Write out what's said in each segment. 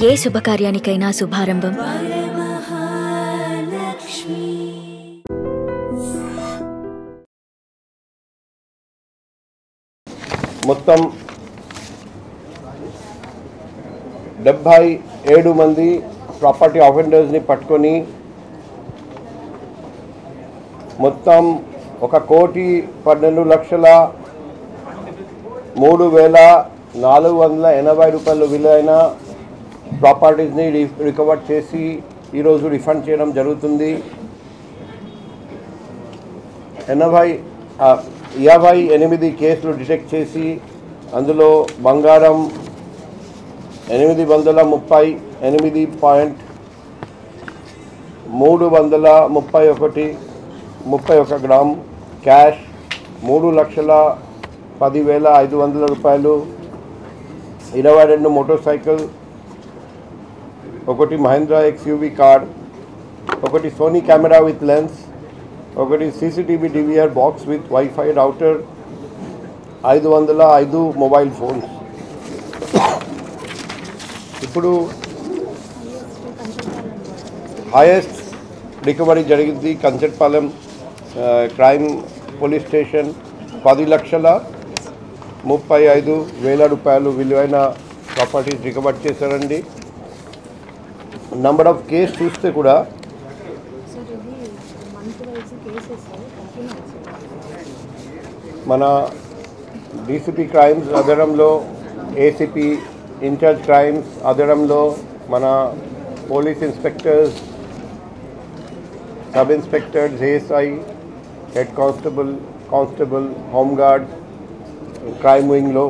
ఏ శుభకార్యానికైనా శుభారంభం మొత్తం 77 మంది ప్రాపర్టీ ఆఫెండర్స్ని పట్టుకొని మొత్తం 1,12,03,480 రూపాయలు విలువైన ప్రాపర్టీస్ని రికవర్ చేసి ఈరోజు రిఫండ్ చేయడం జరుగుతుంది. 58 కేసులు డిటెక్ట్ చేసి అందులో బంగారం 838.331 గ్రామ్, క్యాష్ 3,10,500 రూపాయలు, 22 మోటార్ సైకిల్, ఒకటి మహేంద్ర XUV కార్, ఒకటి సోనీ కెమెరా విత్ లెన్స్, ఒకటి CCTV DVR box with wifi router, 505 mobile phones. ఇప్పుడు హైయెస్ట్ రికవరీ జరిగింది కంచట్పాలెం క్రైమ్ పోలీస్ స్టేషన్. 10,35,000 రూపాయలు విలువైన ప్రాపర్టీస్ రికవర్ చేశారండి. నంబర్ ఆఫ్ కేసు చూస్తే కూడా మన DCP క్రైమ్స్ ఆధారంలో, ACP ఇన్ఛార్జ్ క్రైమ్స్ ఆధారంలో మన police inspectors, sub inspectors, ASI, head constable, home guard crime వింగ్లో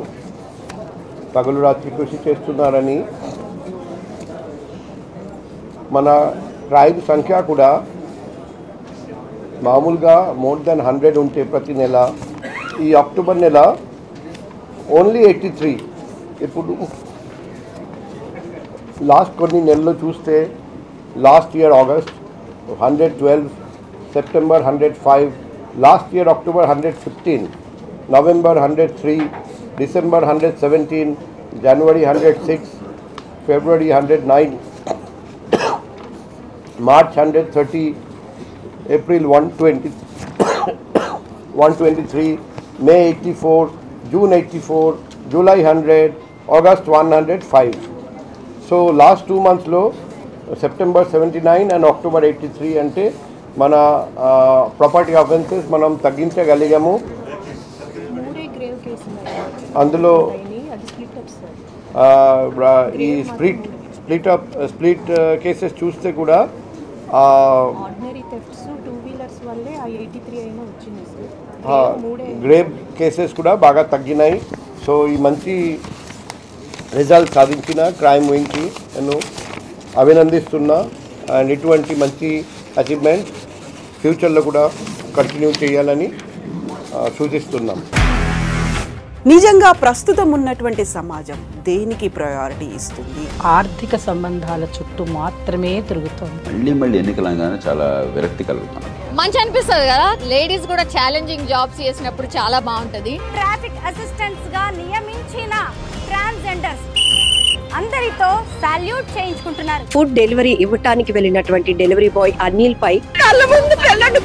పగలు రాత్రి కృషి చేస్తున్నారని, మన క్రైమ్ సంఖ్య కూడా మామూలుగా మోర్ దెన్ 100 ఉంటే ప్రతి నెల, ఈ అక్టోబర్ నెల ఓన్లీ 83. ఇప్పుడు లాస్ట్ కొన్ని నెలల్లో చూస్తే last year August 112, September 105, last year October 115, November 103, December 117, జనవరి 106, ఫిబ్రవరి 109, March 130, April 123, May 84, June 84, July 100, August 105. So last 2 monthsలో సెప్టెంబర్ 79 అండ్ అక్టోబర్ 83 అంటే మన ప్రాపర్టీ అఫెన్సెస్ మనం తగ్గించగలిగాము. అందులో ఈ స్ప్లిట్ కేసెస్ చూస్తే కూడా గ్రేవ్ కేసెస్ కూడా బాగా తగ్గినాయి. సో ఈ మంచి రిజల్ట్ సాధించిన క్రైమ్ వింగ్కి నేను అభినందిస్తున్నా. అండ్ ఇటువంటి మంచి అచీవ్మెంట్ ఫ్యూచర్లో కూడా కంటిన్యూ చేయాలని సూచిస్తున్నాం. నిజంగా ప్రస్తుతం ఉన్నటువంటి సమాజం దేనికి ప్రయారిటీ ఇస్తుంది? ఆర్థిక సంబంధాల చుట్టూ మాత్రమే తిరుగుతుంది. మళ్ళీ ఎన్నికలంగానే చాలా విరక్తి కలుగుతాం. మంచి అనిపిస్తుంది కదా, లేడీస్ కూడా ఛాలెంజింగ్ జాబ్స్ చేసినప్పుడు చాలా బాగుంటది. ట్రాఫిక్ అసిస్టెంట్స్ గా నియమించిన ట్రాన్స్జెండర్స్ అందరితో సాల్యూట్ చేయించుకుంటున్నారు. ఫుడ్ డెలివరీ ఇవ్వటానికి వెళ్ళినటువంటి డెలివరీ బాయ్ అనిల్ పై కళ్ళ ముందు పెళ్ళండి